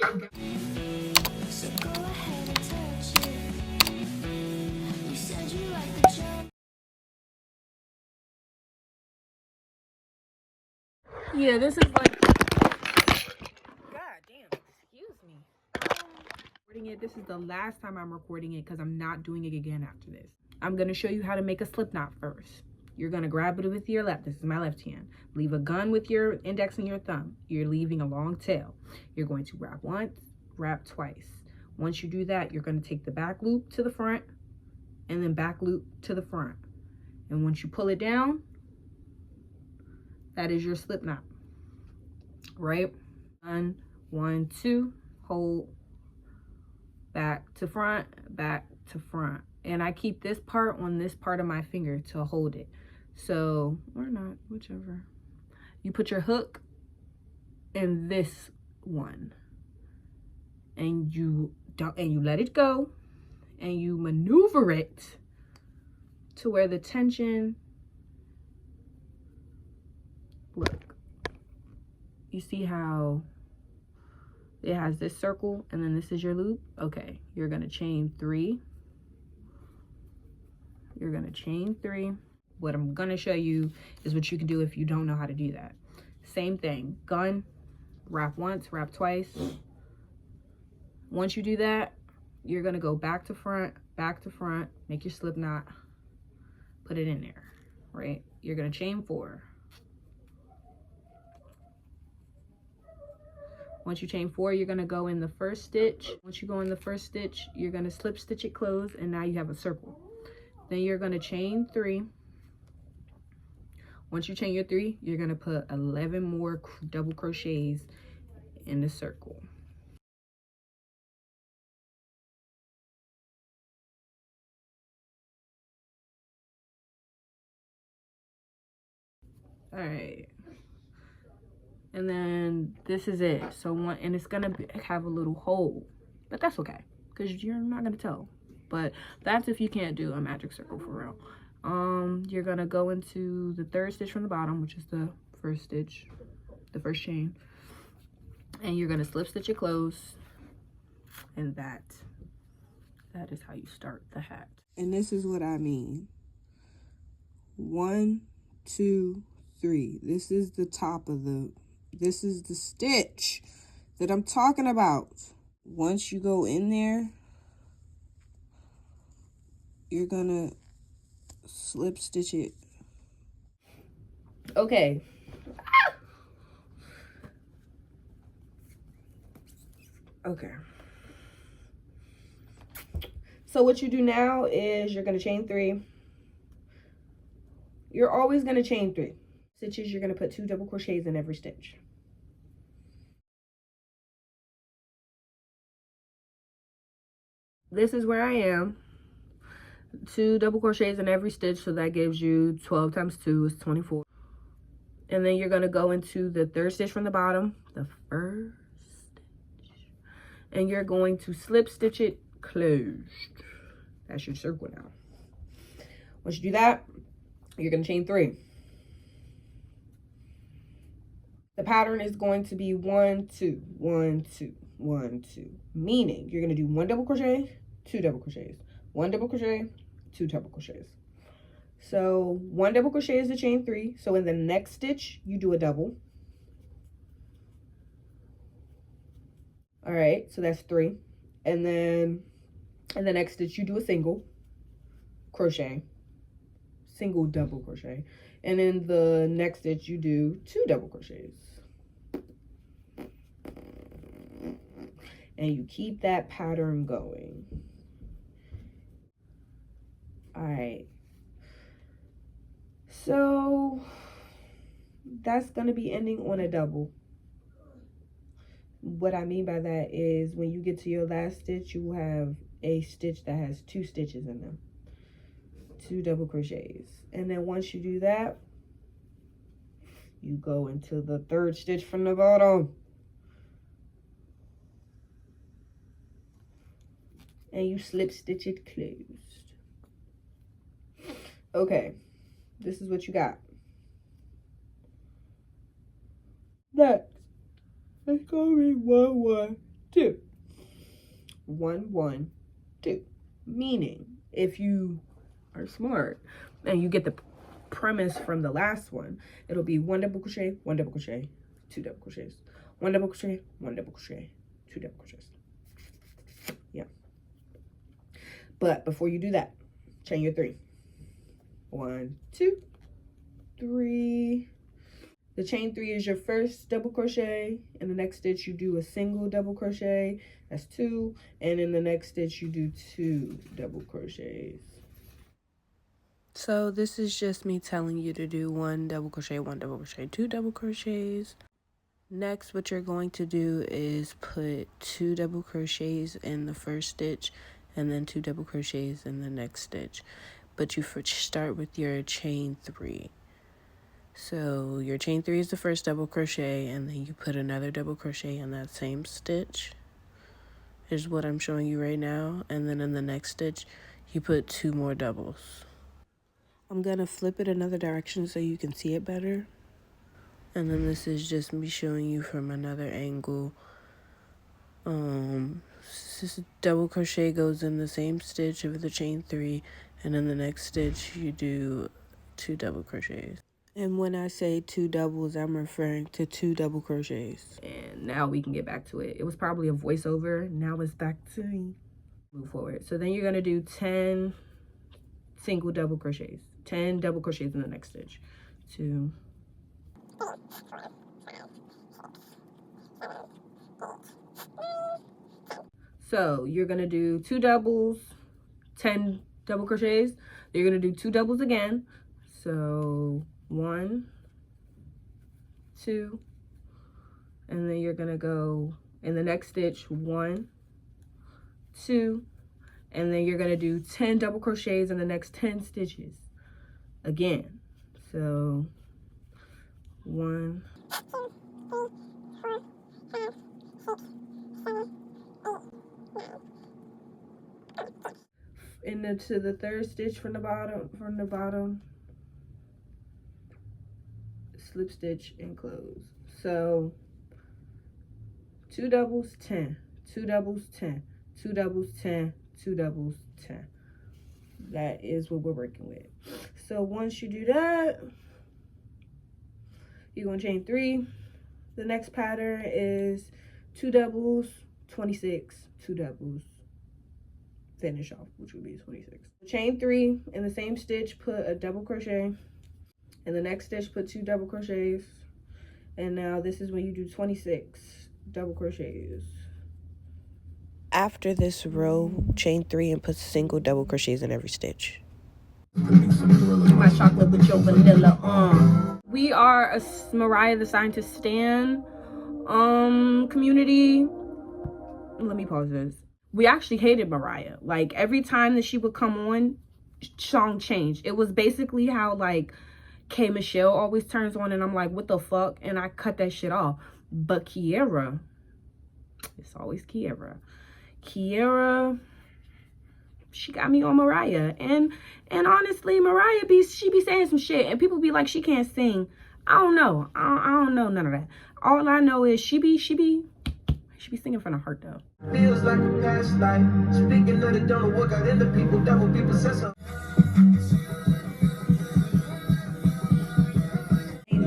So go ahead and touch it. You said you like the jump. Yeah, this is like, god damn, excuse me. Recording it. This is the last time I'm recording it because I'm not doing it again after this. I'm going to show you how to make a slip knot first. You're going to grab it with your left. This is my left hand. Leave a gun with your index and your thumb. You're leaving a long tail. You're going to wrap once, wrap twice. Once you do that, you're going to take the back loop to the front and then back loop to the front. And once you pull it down, that is your slip knot. Right? 1, 1, 2, hold, back to front, back to front. And I keep this part on this part of my finger to hold it. So, or not, whichever. You put your hook in this one. And you let it go. And you maneuver it to where the tension, look. You see how it has this circle and then this is your loop? Okay, you're gonna chain 3. You're gonna chain 3. What I'm gonna show you is what you can do if you don't know how to do that. Same thing, gun, wrap once, wrap twice. Once you do that, you're gonna go back to front, make your slip knot, put it in there, right? You're gonna chain 4. Once you chain 4, you're gonna go in the first stitch. Once you go in the first stitch, you're gonna slip stitch it closed, and now you have a circle. Then you're gonna chain 3. Once you chain your 3, you're gonna put 11 more double crochets in the circle. All right. And then this is it. So and it's gonna have a little hole, but that's okay, because you're not gonna tell. But that's if you can't do a magic circle for real. You're gonna go into the 3rd stitch from the bottom, which is the first stitch, the first chain, and you're gonna slip stitch it closed, and that is how you start the hat. And this is what I mean. 1, 2, 3. This is the top of this is the stitch that I'm talking about. Once you go in there, you're gonna slip stitch it. Okay. Okay. So what you do now is you're gonna chain 3. You're always gonna chain 3 stitches. You're gonna put 2 double crochets in every stitch. This is where I am. 2 double crochets in every stitch, so that gives you 12 times 2 is 24. And then you're gonna go into the 3rd stitch from the bottom, the first stitch, and you're going to slip stitch it closed. That's your circle now. Once you do that, you're gonna chain 3. The pattern is going to be 1, 2, 1, 2, 1, 2, meaning you're gonna do 1 double crochet, 2 double crochets, 1 double crochet, 2 double crochets. So 1 double crochet is the chain 3. So in the next stitch, you do a double. All right, so that's 3. And then in the next stitch, you do a single crochet, single double crochet. And in the next stitch, you do 2 double crochets. And you keep that pattern going. All right. So that's going to be ending on a double. What I mean by that is when you get to your last stitch, you will have a stitch that has 2 stitches in them, 2 double crochets. And then once you do that, you go into the 3rd stitch from the bottom. And you slip stitch it closed. Okay, this is what you got. Next, it's gonna be 1, 1, 2. 1, 1, 2. Meaning, if you are smart and you get the premise from the last one, it'll be 1 double crochet, 1 double crochet, 2 double crochets, 1 double crochet, 1 double crochet, 2 double crochets. Yeah. But before you do that, chain your 3. 1, 2, 3. The chain 3 is your first double crochet. In the next stitch, you do a single double crochet. That's 2. And in the next stitch, you do 2 double crochets. So this is just me telling you to do 1 double crochet, 1 double crochet, 2 double crochets. Next, what you're going to do is put 2 double crochets in the first stitch and then 2 double crochets in the next stitch. But you start with your chain 3. So your chain 3 is the first double crochet, and then you put another double crochet in that same stitch, is what I'm showing you right now. And then in the next stitch, you put 2 more doubles. I'm gonna flip it another direction so you can see it better. And then this is just me showing you from another angle. This double crochet goes in the same stitch of the chain 3, and in the next stitch you do 2 double crochets. And when I say 2 doubles, I'm referring to 2 double crochets. And now we can get back to it. It was probably a voiceover. Now it's back to me. Move forward. So then you're gonna do 10 single double crochets. 10 double crochets in the next stitch. 2. So you're gonna do 2 doubles, 10 double crochets. You're gonna do 2 doubles again. So 1, 2, and then you're gonna go in the next stitch 1, 2, and then you're gonna do 10 double crochets in the next 10 stitches again. So 1, into the third stitch from the bottom, slip stitch and close. So 2 doubles, 10, 2 doubles, 10, 2 doubles, 10, 2 doubles, 10. That is what we're working with. So once you do that, you're going to chain 3. The next pattern is 2 doubles, 26, 2 doubles, finish off, which would be 26. Chain 3 in the same stitch, put a double crochet. In the next stitch, put 2 double crochets. And now this is when you do 26 double crochets. After this row, chain 3 and put single double crochets in every stitch. My chocolate with your vanilla. We are a Mariah the Scientist stan community. Let me pause this. We actually hated Mariah. Like, every time that she would come on, song changed. It was basically how, like, K Michelle always turns on and I'm like, what the fuck? And I cut that shit off. But Kiera, it's always Kiera. Kiera, she got me on Mariah. And honestly, Mariah she be saying some shit and people be like, she can't sing. I don't know. I don't know none of that. All I know is she be singing from the heart though. Feels like a past life. Speaking of it, don't work out in the people, devil people says so.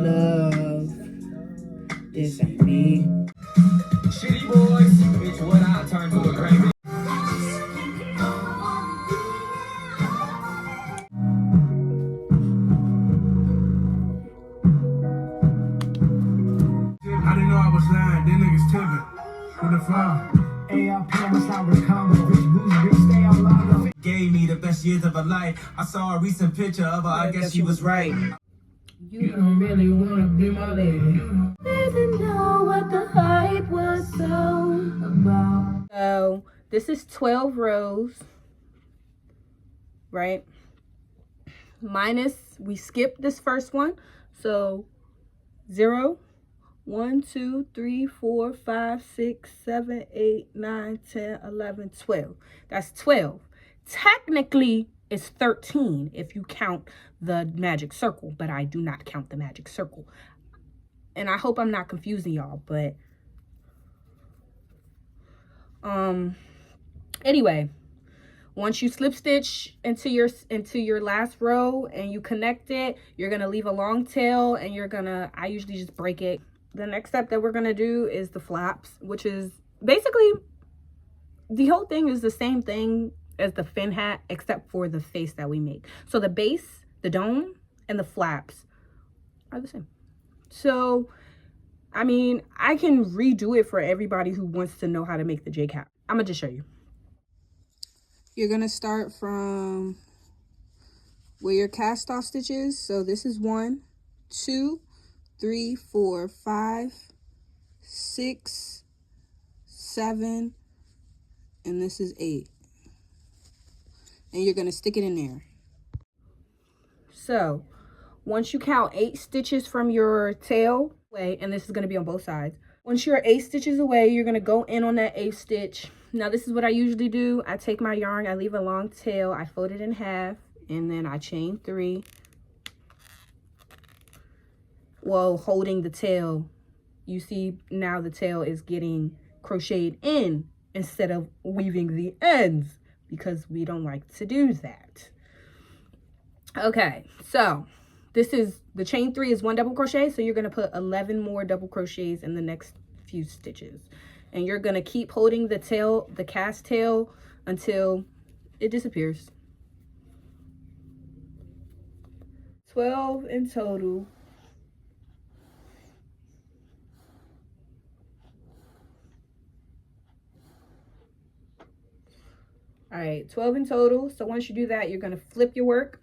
Love, this ain't me. Shitty boys, it's what I turn to a craving. I didn't know I was lying, them niggas tipping with the fly. Gave me the best years of her life. I saw a recent picture of her, I guess she was right. You don't really wanna be my lady. Didn't know what the hype was so about. So this is 12 rows, right? Minus, we skipped this first one. So 0, 1, 2, 3, 4, 5, 6, 7, 8, 9, 10, 11, 12. That's 12. Technically, it's 13 if you count the magic circle, but I do not count the magic circle. And I hope I'm not confusing y'all, but Anyway, once you slip stitch into your last row and you connect it, you're gonna leave a long tail, and I usually just break it. The next step that we're gonna do is the flaps, which is basically the whole thing is the same thing as the fin hat, except for the face that we make. So the base, the dome, and the flaps are the same. So I mean, I can redo it for everybody who wants to know how to make the J cap. I'm gonna just show you. You're gonna start from where your cast off stitch is. So this is 1, 2, 3, 4, 5, 6, 7, and this is 8. And you're gonna stick it in there. So once you count 8 stitches from your tail away, and this is gonna be on both sides. Once you're 8 stitches away, you're gonna go in on that 8th stitch. Now this is what I usually do. I take my yarn, I leave a long tail, I fold it in half, and then I chain 3 while holding the tail. You see now the tail is getting crocheted in instead of weaving the ends, because we don't like to do that. Okay, so this is the chain 3 is 1 double crochet, so you're going to put 11 more double crochets in the next few stitches, and you're going to keep holding the tail, the cast tail, until it disappears. 12 in total. All right, 12 in total. So once you do that, you're going to flip your work.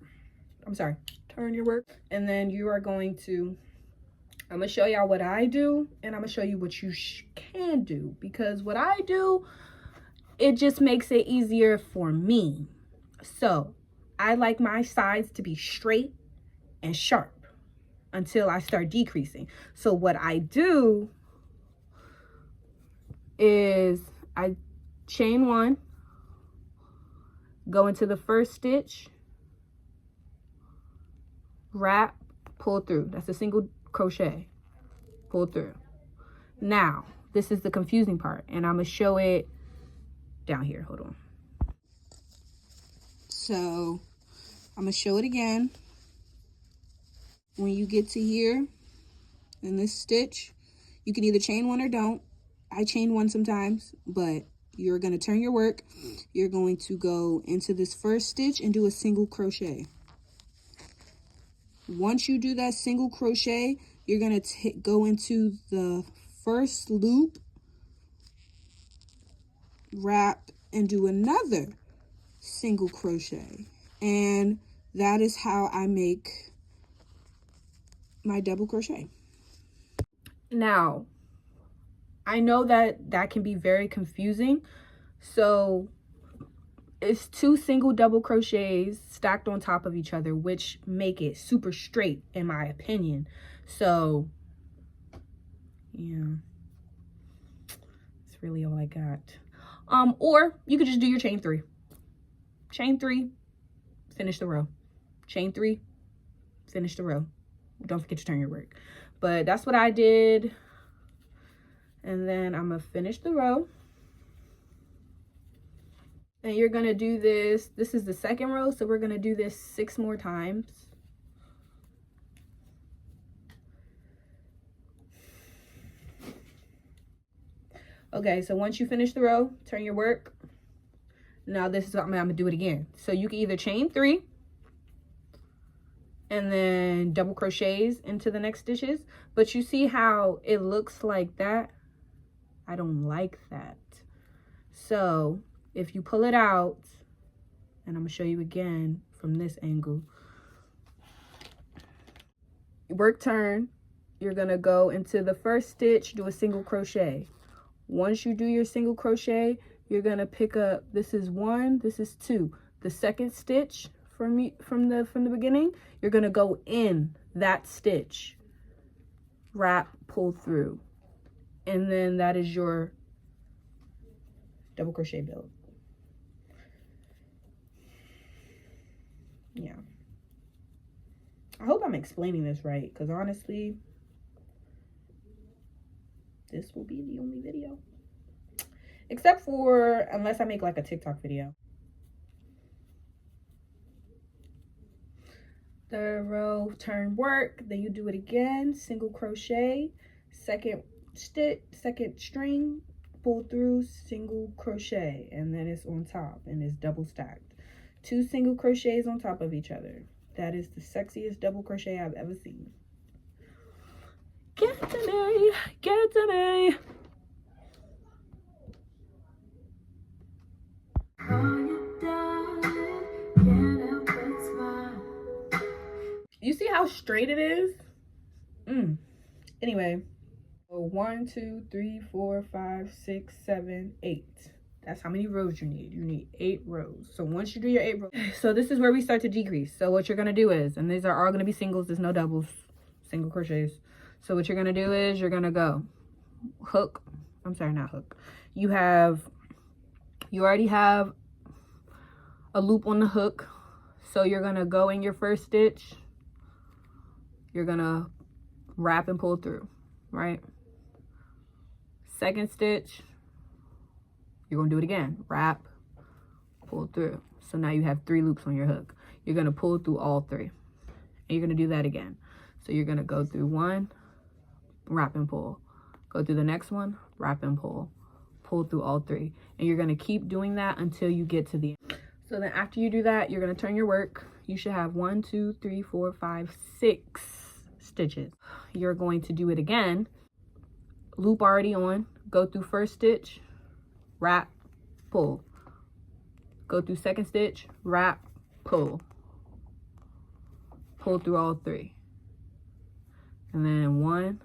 Turn your work, and then you are going to, I'm gonna show y'all what I do, and I'm gonna show you what you can do, because what I do, it just makes it easier for me. So I like my sides to be straight and sharp until I start decreasing. So what I do is I chain 1, go into the first stitch, wrap, pull through. That's a single crochet, pull through. Now this is the confusing part, and I'm gonna show it down here. Hold on. So I'm gonna show it again. When you get to here in this stitch, you can either chain 1 or don't. I chain 1 sometimes, but you're gonna turn your work. You're going to go into this first stitch and do a single crochet. Once you do that single crochet, you're going to go into the first loop, wrap, and do another single crochet. And that is how I make my double crochet. Now, I know that that can be very confusing. So it's 2 single double crochets stacked on top of each other, which make it super straight in my opinion. So yeah, that's really all I got. Or you could just do your chain 3, finish the row, chain 3, finish the row. Don't forget to turn your work. But that's what I did. And then I'm gonna finish the row. And you're gonna do this. This is the second row, so we're gonna do this 6 more times. Okay, so once you finish the row, turn your work. Now this is what I'm gonna do it again. So you can either chain 3 and then double crochets into the next stitches, but you see how it looks like that? I don't like that. So if you pull it out, and I'm gonna show you again from this angle, work turn, you're gonna go into the first stitch, do a single crochet. Once you do your single crochet, you're gonna pick up, this is 1, this is 2, the second stitch from the beginning, you're gonna go in that stitch, wrap, pull through, and then that is your double crochet build. Yeah, I hope I'm explaining this right, because honestly, this will be the only video. except for unless I make like a TikTok video. Third row, turn work, then you do it again, single crochet, second stitch, second string, pull through, single crochet, and then it's on top and it's double stacked. 2 single crochets on top of each other. That is the sexiest double crochet I've ever seen. Get to me, get to me. You see how straight it is? Anyway, so 1, 2, 3, 4, 5, 6, 7, 8. That's how many rows you need. You need 8 rows. So once you do your 8 rows, so this is where we start to decrease. So what you're gonna do is, and these are all gonna be singles, there's no doubles, single crochets. So what you're gonna do is you're gonna go hook. I'm sorry, not hook. You already have a loop on the hook. So you're gonna go in your first stitch. You're gonna wrap and pull through, right? Second stitch, you're gonna do it again. Wrap, pull through. So now you have 3 loops on your hook. You're gonna pull through all 3. And you're gonna do that again. So you're gonna go through 1, wrap and pull. Go through the next one, wrap and pull. Pull through all 3. And you're gonna keep doing that until you get to the end. So then after you do that, you're gonna turn your work. You should have 1, 2, 3, 4, 5, 6 stitches. You're going to do it again. Loop already on. Go through first stitch, wrap, pull. Go through second stitch, wrap, pull. Pull through all 3. And then 1,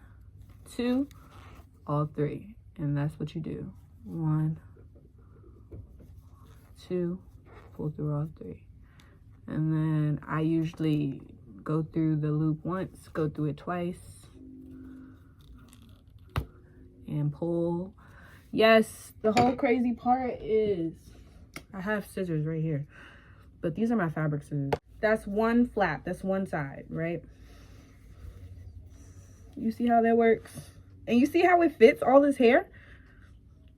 2, all 3. And that's what you do. 1, 2, pull through all 3. And then I usually go through the loop once, go through it twice, and pull. Yes, the whole crazy part is I have scissors right here, but these are my fabric scissors. That's one flap, that's one side, right? You see how that works? And you see how it fits all this hair?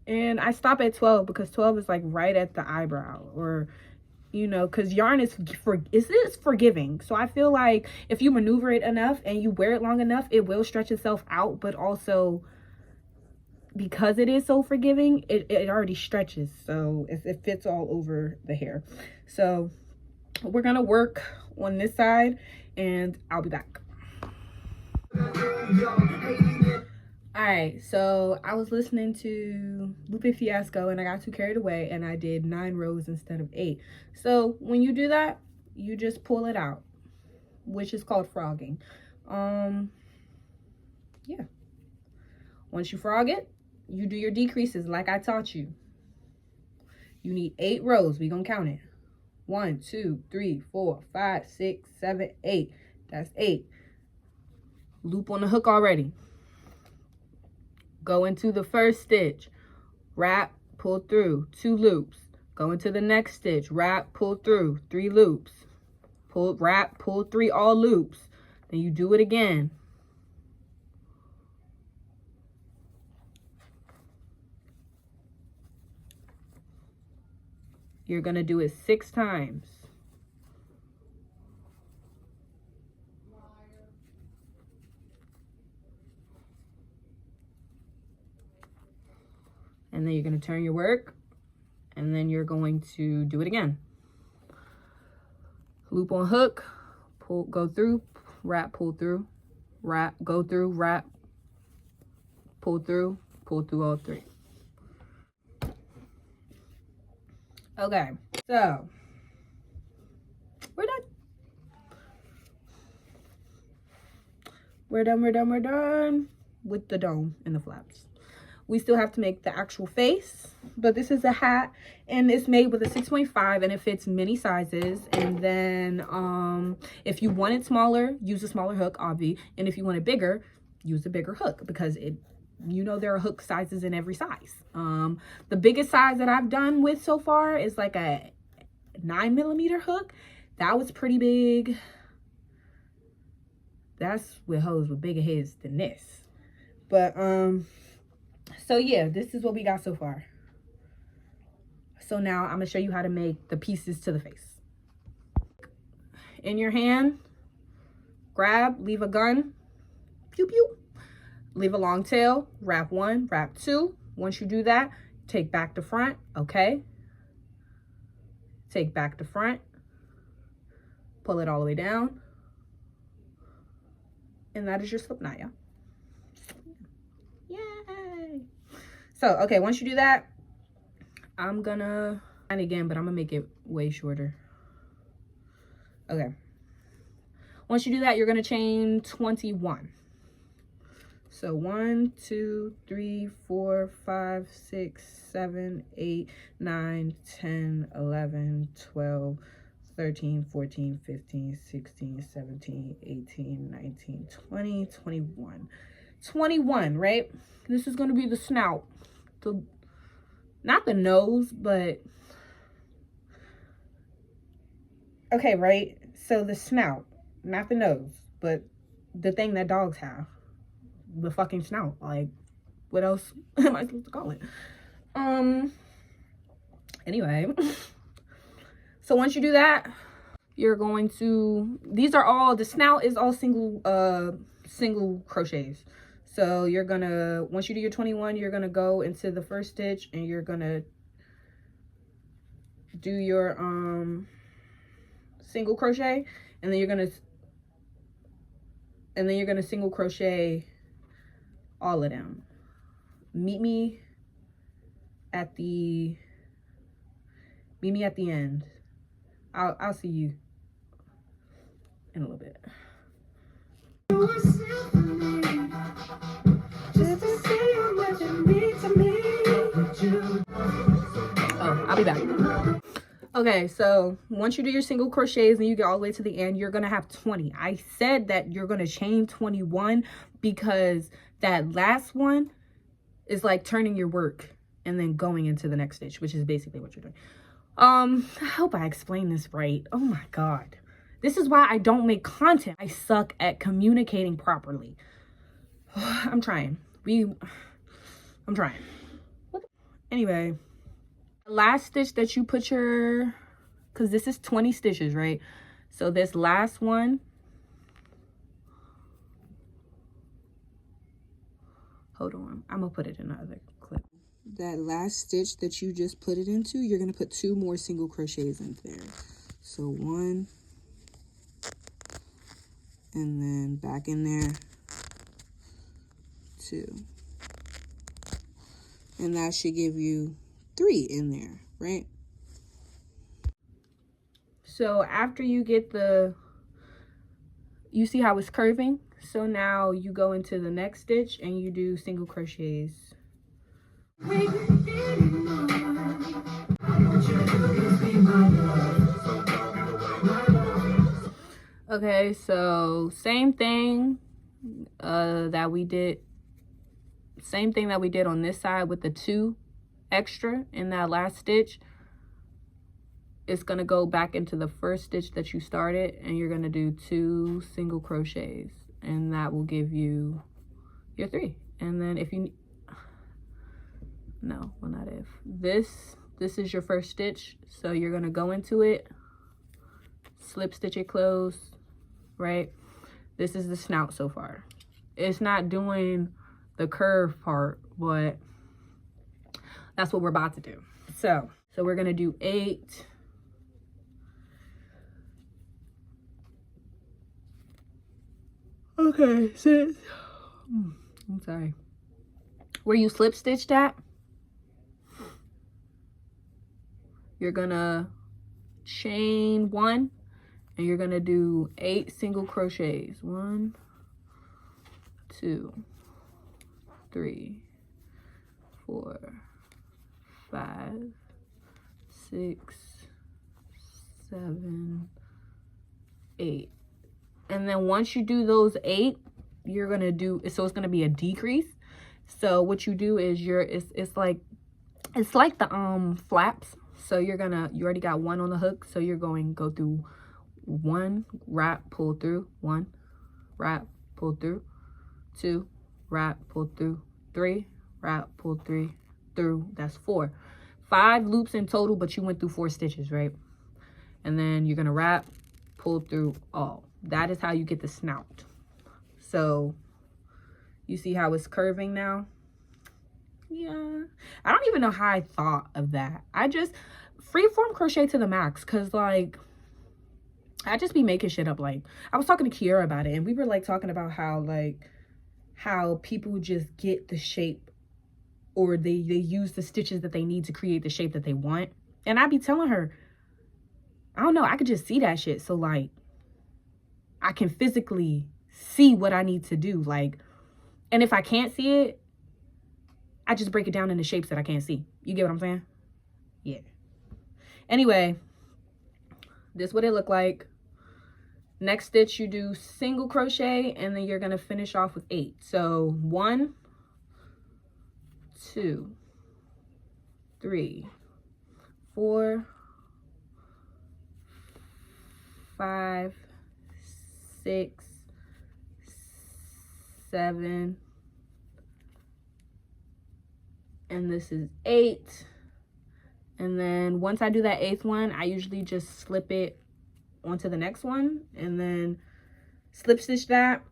And I stop at 12 because 12 is like right at the eyebrow, or you know, because yarn is forgiving. So I feel like if you maneuver it enough and you wear it long enough, it will stretch itself out. But also, because it is so forgiving, it already stretches. So it fits all over the hair. So we're going to work on this side and I'll be back. All right, so I was listening to Lupe Fiasco and I got too carried away and I did 9 rows instead of 8. So when you do that, you just pull it out, which is called frogging. Yeah. Once you frog it, you do your decreases like I taught you. You need 8 rows. We're gonna count it. 1, 2, 3, 4, 5, 6, 7, 8. That's 8. Loop on the hook already. Go into the first stitch, wrap, pull through, 2 loops. Go into the next stitch, wrap, pull through, 3 loops. Pull, wrap, pull 3, all loops. Then you do it again. You're gonna do it 6 times. And then you're going to turn your work, and then you're going to do it again. Loop on hook, pull, go through, wrap, pull through, wrap, go through, wrap, pull through all 3. Okay, so we're done. We're done with the dome and the flaps. We still have to make the actual face, but this is a hat and it's made with a 6.5 and it fits many sizes. And then if you want it smaller, use a smaller hook, obvi. And if you want it bigger, use a bigger hook, because it, you know, there are hook sizes in every size. The biggest size that I've done with so far is like a 9mm hook. That was pretty big. That's with hoes with bigger heads than this. But so yeah, this is what we got so far. So now I'm gonna show you how to make the pieces to the face. In your hand, grab, leave a gun, pew pew, leave a long tail, wrap 1, wrap 2. Once you do that, take back to front, okay? Take back to front, pull it all the way down, and that is your slip knot, yeah. Yay! So, okay, once you do that, I'm gonna, and again, but I'm gonna make it way shorter. Okay. Once you do that, you're gonna chain 21. So 1, 2, 3, 4, 5, 6, 7, 8, 9, 10, 11, 12, 13, 14, 15, 16, 17, 18, 19, 20, 21. 21, right? This is gonna be the snout. Not the nose, but okay, right? So the snout, not the nose, but the thing that dogs have. The fucking snout. Like, what else am I supposed to call it? Anyway. So once you do that, you're going to, these are all, the snout is all single crochets. So you're gonna, once you do your 21, you're gonna go into the first stitch and you're gonna do your single crochet, and then you're gonna single crochet all of them. Meet me at the end. I'll see you in a little bit. Oh, I'll be back. Okay, so once you do your single crochets and you get all the way to the end, you're gonna have 20. I said that you're gonna chain 21 because that last one is like turning your work and then going into the next stitch, which is basically what you're doing. I hope I explained this right. Oh my God. This is why I don't make content. I suck at communicating properly. I'm trying. I'm trying. Anyway, last stitch that you put your, because this is 20 stitches, right? So this last one, hold on, I'm gonna put it in the other clip. That last stitch that you just put it into, you're gonna put 2 more single crochets in there. So 1, and then back in there, 2. And that should give you 3 in there, right? So after you get you see how it's curving? So now you go into the next stitch and you do single crochets. Okay, so same thing that we did on this side with the 2 extra in that last stitch. It's gonna go back into the first stitch that you started, and you're gonna do 2 single crochets, and that will give you your 3. And then if you, no, well, not if, this is your first stitch, so you're gonna go into it, slip stitch it closed, right? This is the snout so far. It's not doing the curve part, but that's what we're about to do. So we're gonna do 8. Okay, 6. I'm sorry. Where you slip stitched at, you're gonna chain 1 and you're gonna do 8 single crochets. 1, 2, 3, 4, 5, 6, 7, 8. And then once you do those 8, you're gonna do, so it's gonna be a decrease. So what you do is it's like the flaps. So you already got 1 on the hook, so you're going go through 1, wrap, pull through, 1, wrap, pull through, 2, wrap, pull through, 3, wrap, pull 3 through. That's 4. 5 loops in total, but you went through 4 stitches, right? And then you're gonna wrap, pull through all. That is how you get the snout. So you see how it's curving now? Yeah, I don't even know how I thought of that. I just freeform crochet to the max, because like I just be making shit up. Like I was talking to Kiara about it, and we were like talking about how people just get the shape, or they use the stitches that they need to create the shape that they want. And I be telling her, I don't know, I could just see that shit. So like I can physically see what I need to do. Like, and if I can't see it, I just break it down into shapes that I can't see. You get what I'm saying? Yeah. Anyway, this is what it look like. Next stitch, you do single crochet, and then you're gonna finish off with 8. So 1, 2, 3, 4, 5, 6, 7, and this is 8. And then once I do that 8th one, I usually just slip it onto the next one, and then slip stitch that,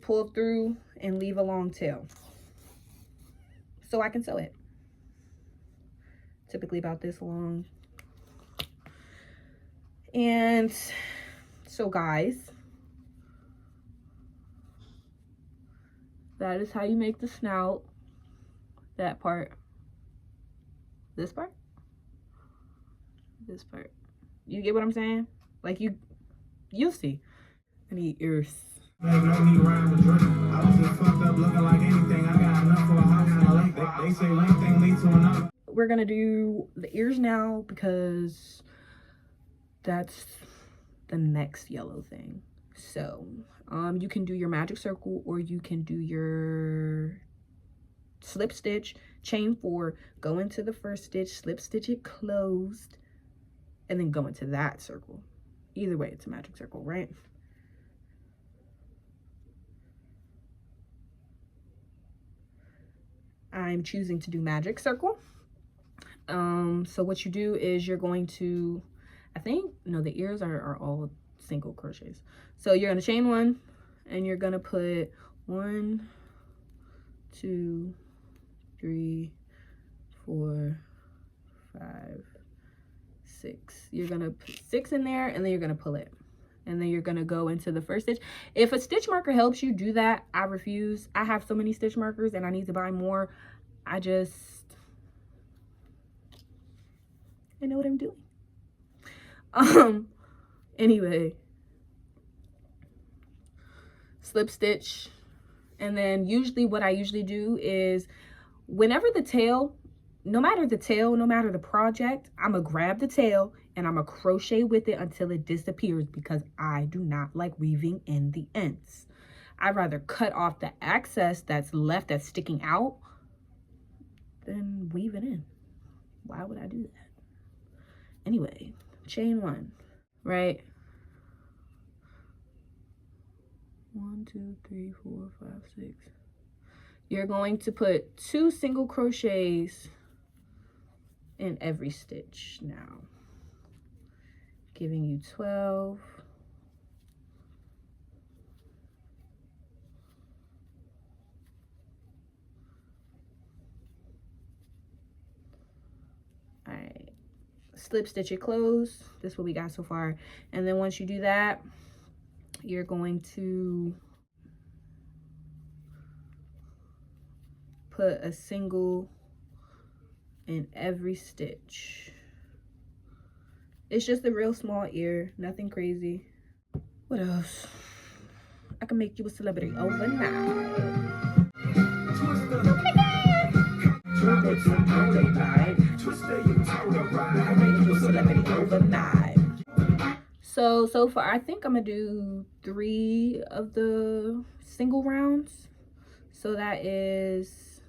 pull through, and leave a long tail so I can sew it. Typically about this long. And so guys, that is how you make the snout. That part, this part, this part. You get what I'm saying? Like you'll see. I need ears. They was fucked up looking like anything. I got enough for a house and a lake. They say one thing leads to another. We're gonna do the ears now, because that's the next yellow thing. So you can do your magic circle, or you can do your slip stitch, chain 4, go into the first stitch, slip stitch it closed, and then go into that circle. Either way, it's a magic circle, right? I'm choosing to do magic circle. So what you do is you're going to, I think, no, the ears are all single crochets. So you're gonna chain 1, and you're gonna put 1, 2, 3, 4, 5, 6. You're gonna put 6 in there, and then you're gonna pull it, and then you're gonna go into the first stitch. If a stitch marker helps you do that, I refuse. I have so many stitch markers and I need to buy more. I know what I'm doing. Anyway, slip stitch, and then usually what I usually do is, whenever the tail, no matter the project, I'm gonna grab the tail and I'm gonna crochet with it until it disappears, because I do not like weaving in the ends. I'd rather cut off the excess that's left, that's sticking out, than weave it in. Why would I do that? Anyway, chain 1, right? 1, 2, 3, 4, 5, 6. You're going to put 2 single crochets in every stitch now, giving you 12. All right, slip stitch it closed. This is what we got so far. And then once you do that, you're going to put a single in every stitch. It's just a real small ear, nothing crazy. What else? I can make you a celebrity overnight. So far I think I'm gonna do 3 of the single rounds. So that is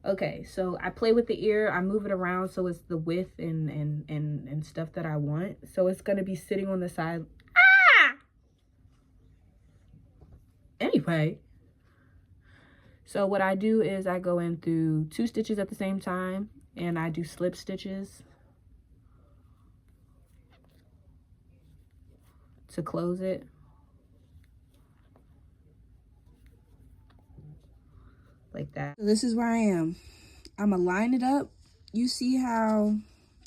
okay. So I play with the ear, I move it around so it's the width and stuff that I want. So it's gonna be sitting on the side. Anyway, So what I do is I go in through 2 stitches at the same time, and I do slip stitches to close it. Like that. So this is where I am. I'm gonna line it up. You see how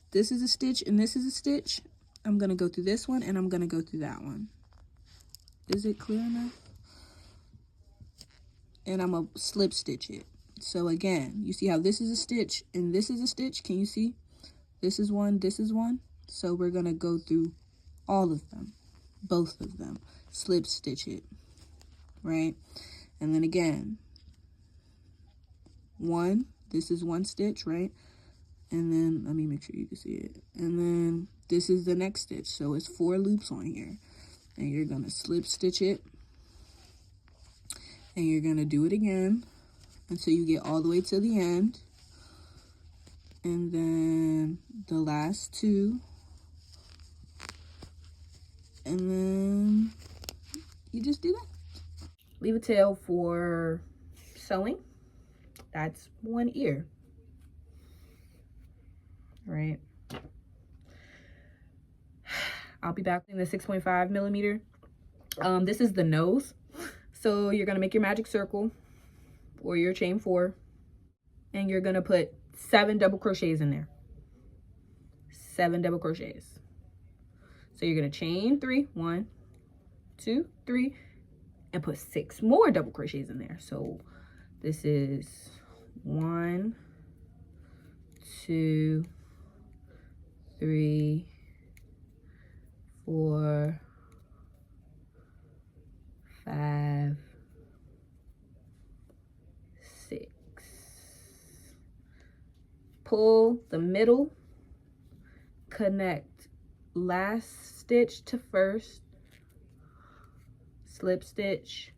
this is a stitch and this is a stitch? I'm gonna go through this one and I'm gonna go through that one. Is it clear enough? And I'm gonna slip stitch it. So again, you see how this is a stitch and this is a stitch? Can you see? This is one, this is one. So we're gonna go through all of them, both of them, slip stitch it, right? And then again, one, this is one stitch, right? And then let me make sure you can see it. And then this is the next stitch. So it's 4 loops on here. And you're gonna slip stitch it. And you're gonna do it again until you get all the way to the end. And then the last 2. And then you just do that. Leave a tail for sewing. That's 1 ear. Right. I'll be back in the 6.5 millimeter. This is the nose. So you're gonna make your magic circle or your chain 4, and you're gonna put 7 double crochets in there. 7 double crochets. So you're gonna chain 3, 1, 2, 3, and put 6 more double crochets in there. So this is 1, 2, 3, 4, 5, 6. Pull the middle, connect last stitch to first, slip stitch,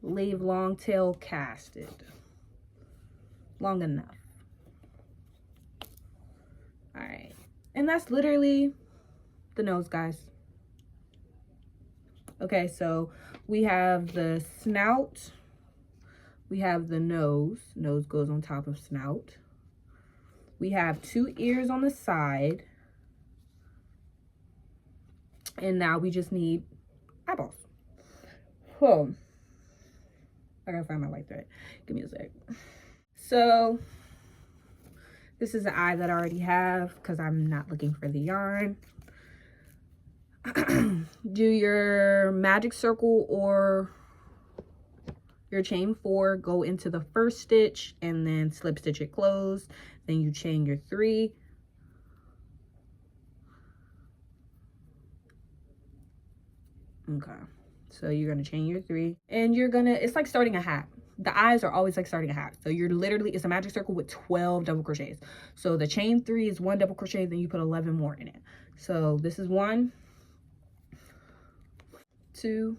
leave long tail casted long enough. All right, and that's literally the nose, guys. Okay, so we have the snout, we have the nose goes on top of snout, we have 2 ears on the side, and now we just need eyeballs. Whoa, I gotta find my white thread, give me a sec. So this is the eye that I already have because I'm not looking for the yarn. Do your magic circle or your chain 4, go into the first stitch and then slip stitch it closed. Then you chain your 3. Okay, so you're gonna chain your 3 and you're gonna, it's like starting a hat. The eyes are always like starting a hat. So you're literally, it's a magic circle with 12 double crochets. So the chain 3 is 1 double crochet, then you put 11 more in it. So this is 1, 2,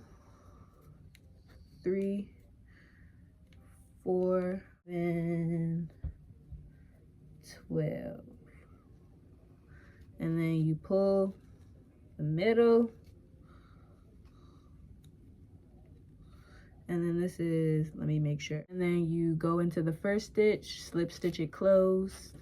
3, 4, and 12. And then you pull the middle. And then this is, let me make sure. And then you go into the first stitch, slip stitch it closed.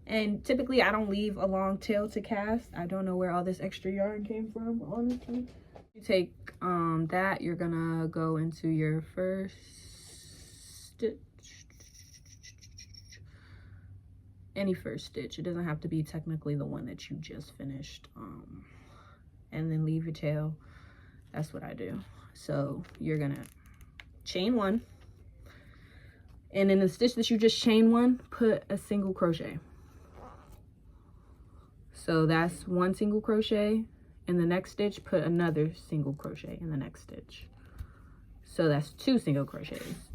And typically I don't leave a long tail to cast. I don't know where all this extra yarn came from, honestly. You take that, you're gonna go into your first stitch. Any first stitch. It doesn't have to be technically the one that you just finished. And then leave your tail. That's what I do. So you're gonna chain 1, and in the stitch that you just chain 1, put a single crochet. So that's 1 single crochet. In the next stitch, put another single crochet in the next stitch. So that's 2 single crochets.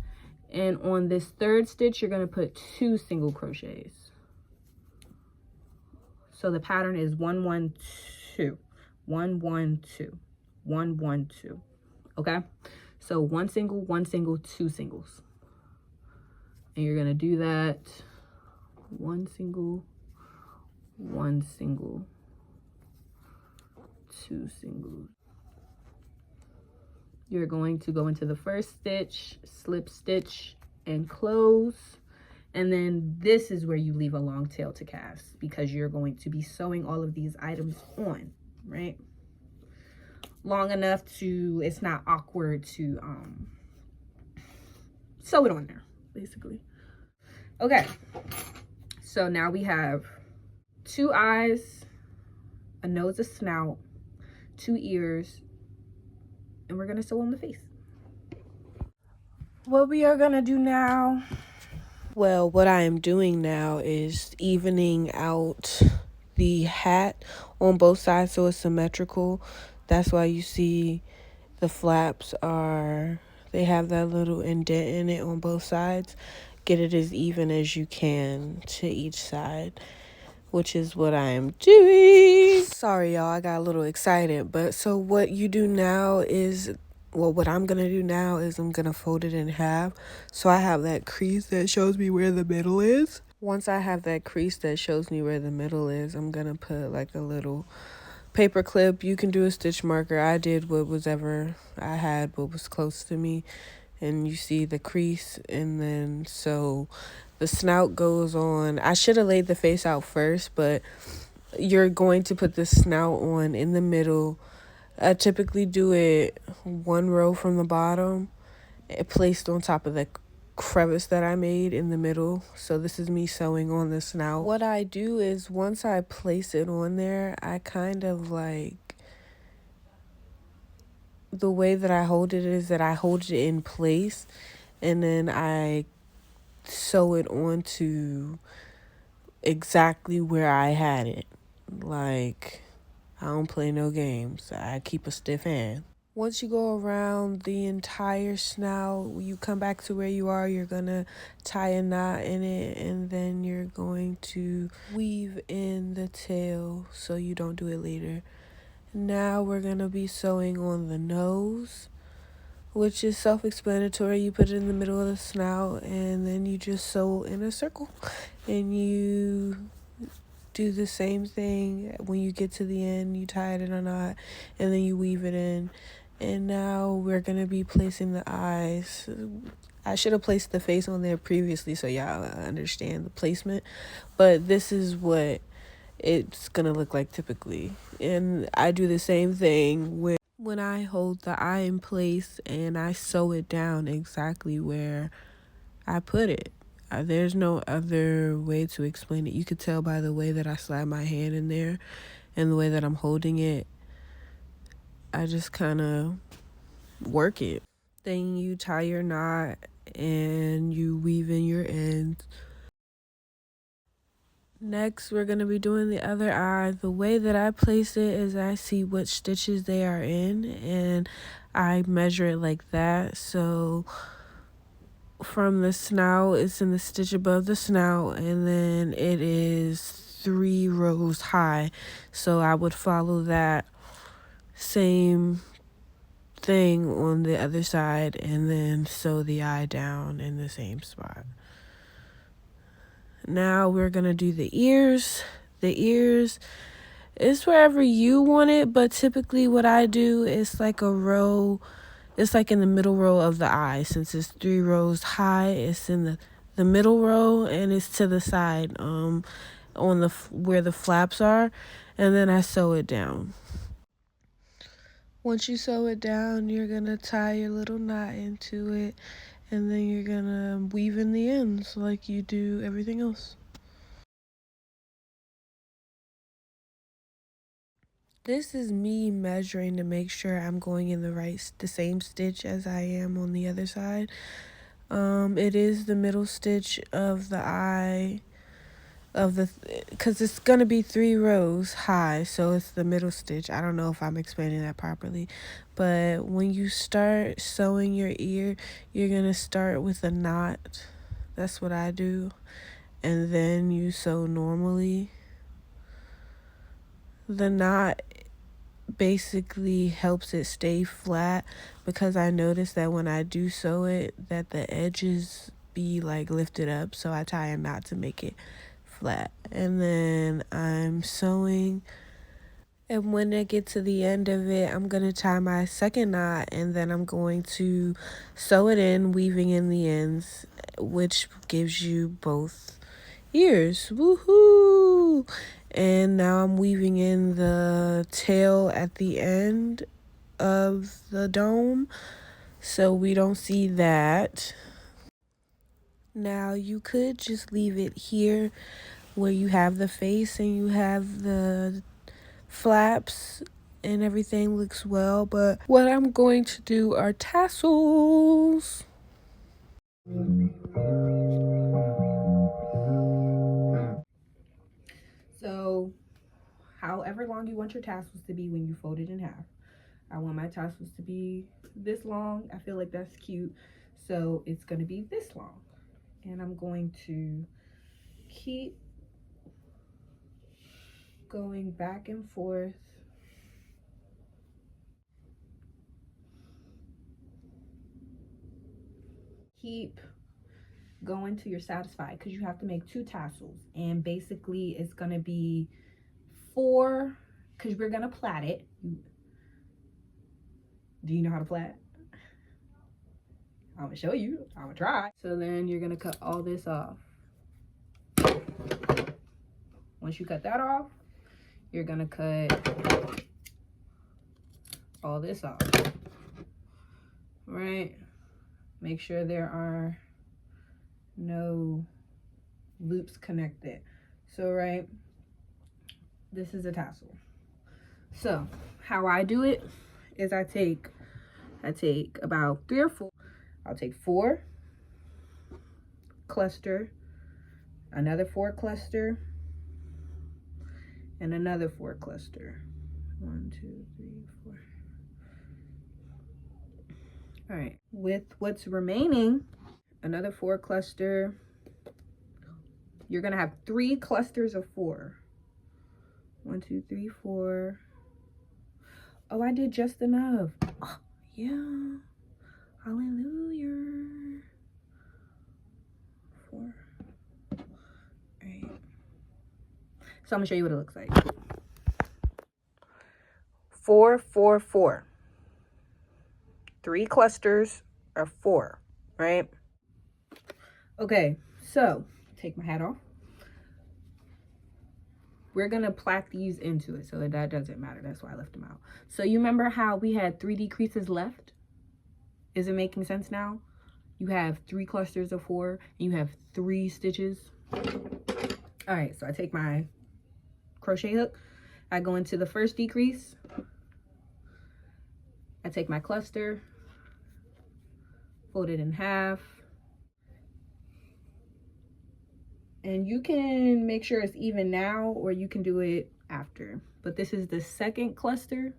And on this third stitch, you're gonna put 2 single crochets. So the pattern is 1, 1, 2, 1, 1, 2. 1, 1, 2. Okay, so 1 single, 1 single, 2 singles, and you're gonna do that 1 single, 1 single, 2 singles. you're going to go into the first stitch, slip stitch, and close. And then this is where you leave a long tail to cast, because you're going to be sewing all of these items on, right? Long enough to, it's not awkward to sew it on there, basically. Okay, so now we have 2 eyes, a nose, a snout, 2 ears, and we're gonna sew on the face. What we are gonna do now, well, what I am doing now is evening out the hat on both sides so it's symmetrical. That's why you see the flaps they have that little indent in it on both sides. Get it as even as you can to each side, which is what I am doing. Sorry, y'all, I got a little excited. But so what you do now is, well, what I'm going to do now is I'm going to fold it in half. So I have that crease that shows me where the middle is. Once I have that crease that shows me where the middle is, I'm going to put like a little paper clip. You can do a stitch marker. I did what was ever I had, what was close to me. And you see the crease, and then so the snout goes on. I should have laid the face out first, but you're going to put the snout on in the middle. I typically do it 1 row from the bottom, placed on top of the crevice that I made in the middle. So this is me sewing on the snout. What I do is once I place it on there, I kind of like, the way that I hold it is that I hold it in place and then I sew it onto exactly where I had it. Like, I don't play no games. I keep a stiff hand. Once you go around the entire snout, you come back to where you are, you're gonna tie a knot in it, and then you're going to weave in the tail so you don't do it later. Now we're gonna be sewing on the nose, which is self-explanatory. You put it in the middle of the snout and then you just sew in a circle, and you do the same thing. When you get to the end, you tie it in a knot and then you weave it in. And now we're gonna be placing the eyes. I should have placed the face on there previously so y'all understand the placement, but this is what it's gonna look like typically. And I do the same thing when I hold the eye in place and I sew it down exactly where I put it. There's no other way to explain it. You could tell by the way that I slide my hand in there and the way that I'm holding it. I just kind of work it. Then you tie your knot and you weave in your ends. Next, we're going to be doing the other eye. The way that I place it is I see which stitches they are in and I measure it like that. So from the snout, it's in the stitch above the snout, and then it is 3 rows high. So I would follow that same thing on the other side and then sew the eye down in the same spot. Now we're gonna do the ears. The ears is wherever you want it, but typically what I do is like a row. It's like in the middle row of the eye. Since it's 3 rows high, it's in the middle row and it's to the side, on the where the flaps are, and then I sew it down. Once you sew it down, you're gonna tie your little knot into it, and then you're gonna weave in the ends like you do everything else. This is me measuring to make sure I'm going in the same stitch as I am on the other side. It is the middle stitch of the eye because it's gonna be 3 rows high, so it's the middle stitch. I don't know if I'm explaining that properly, but when you start sewing your ear, you're gonna start with a knot. That's what I do, and then you sew normally. The knot basically helps it stay flat, because I noticed that when I do sew it, that the edges be like lifted up, so I tie a knot to make it flat. And then I'm sewing, And when I get to the end of it, I'm going to tie my second knot, and then I'm going to sew it in, weaving in the ends, which gives you both ears. Woohoo! And now I'm weaving in the tail at the end of the dome, so we don't see that. Now you could just leave it here where you have the face and you have the flaps and everything looks well, but what I'm going to do are tassels. So however long you want your tassels to be when you fold it in half. I want my tassels to be this long. I feel like that's cute, so it's going to be this long. And I'm going to keep going back and forth. Keep going till you're satisfied, because you have to make 2 tassels, and basically it's going to be 4, because we're going to plait it. Do you know how to plait? I'm going to show you. I'm going to try. So then you're going to cut all this off. Once you cut that off, you're going to cut all this off. Right? Make sure there are no loops connected. So right, this is a tassel. So how I do it is I take about 3 or 4. I'll take 4, cluster, another 4 cluster, and another 4 cluster. 1, 2, 3, 4. All right, with what's remaining, another 4 cluster. You're gonna have 3 clusters of 4. 1, 2, 3, 4. Oh, I did just enough. Oh, yeah. Hallelujah. 4. All right. So I'm gonna show you what it looks like. 4, 4, 4. 3 clusters are 4, right? Okay, so take my hat off. We're gonna plait these into it, so that doesn't matter. That's why I left them out. So you remember how we had 3 decreases left? Is it making sense now? You have 3 clusters of 4 and you have 3 stitches. All right, so I take my crochet hook, I go into the first decrease, I take my cluster, fold it in half, and you can make sure it's even now or you can do it after, but this is the second cluster.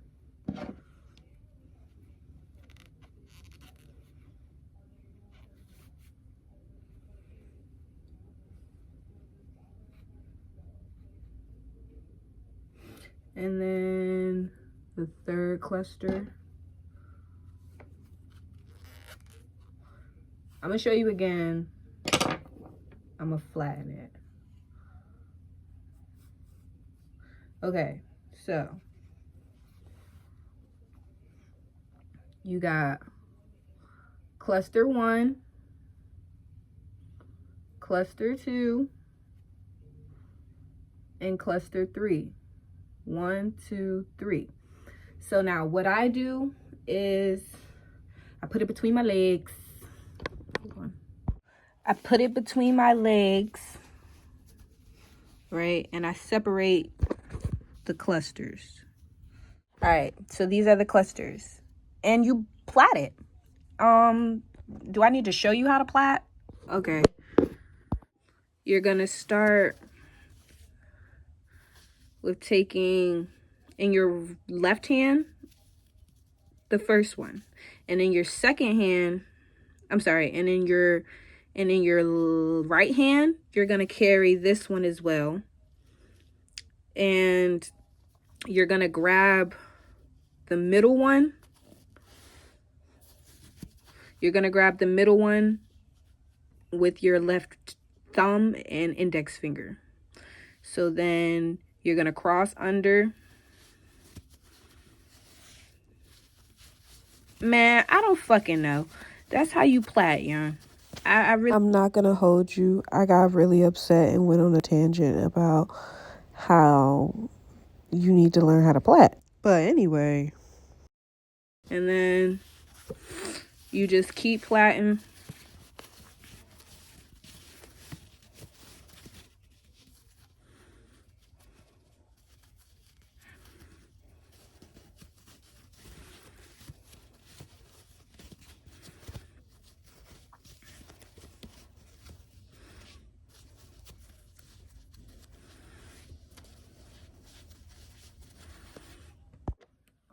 And then the third cluster. I'm gonna show you again. I'm gonna flatten it. Okay, so you got cluster 1, cluster 2, and cluster 3. 1, 2, 3. So now what I do is I put it between my legs. Hold on. I put it between my legs, right? And I separate the clusters. All right, so these are the clusters. And you plait it. Do I need to show you how to plait? Okay. You're gonna start with taking in your left hand the first one, and in your second hand, and in your right hand you're gonna carry this one as well, and you're gonna grab the middle one. You're gonna grab the middle one with your left thumb and index finger. So then you're gonna cross under Man, I don't fucking know. That's how you plait yarn. I really... I'm not gonna hold you. I got really upset and went on a tangent about how you need to learn how to plait. But anyway. And then you just keep plaiting.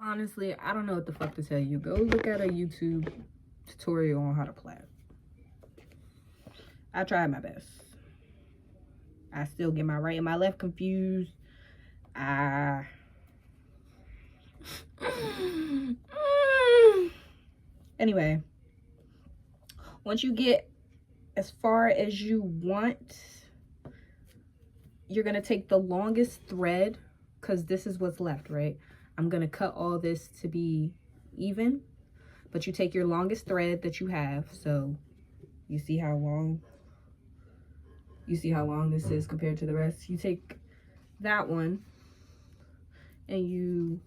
Honestly, I don't know what the fuck to tell you. Go look at a YouTube tutorial on how to plait. I tried my best. I still get my right and my left confused. Anyway, once you get as far as you want, you're gonna take the longest thread, because this is what's left, right? I'm gonna cut all this to be even, but you take your longest thread that you have. So you see how long this is compared to the rest. You take that one and you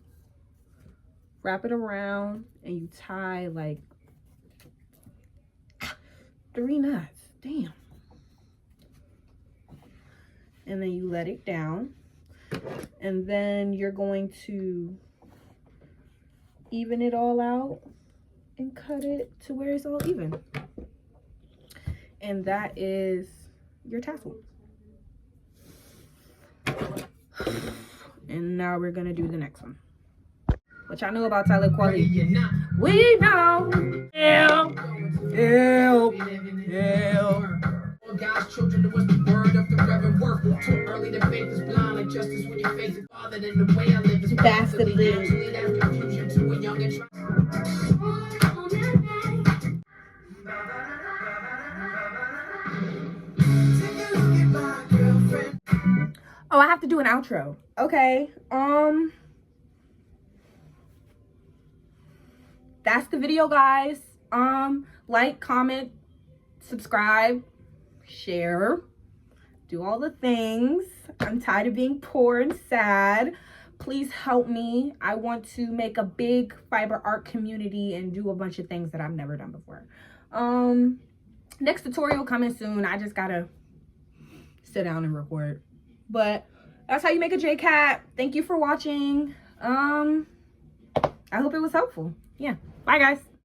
wrap it around and you tie like 3 knots. Damn. And then you let it down, and then you're going to even it all out and cut it to where it's all even. And that is your tassel. And now we're gonna do the next one. What y'all know about Tyler Quali? We know. God's children, it was the word of the Reverend Worth. Too early to faith is blind, like justice when you face it. Father, than the way I live is Bastardly. actually that confusion to a young and Oh, I have to do an outro. Okay. That's the video, guys. Like, comment, subscribe, share, do all the things. I'm tired of being poor and sad. Please help me. I want to make a big fiber art community and do a bunch of things that I've never done before. Next tutorial coming soon. I just gotta sit down and record. But that's how you make a J-Cat. Thank you for watching. I hope it was helpful. Yeah. Bye, guys.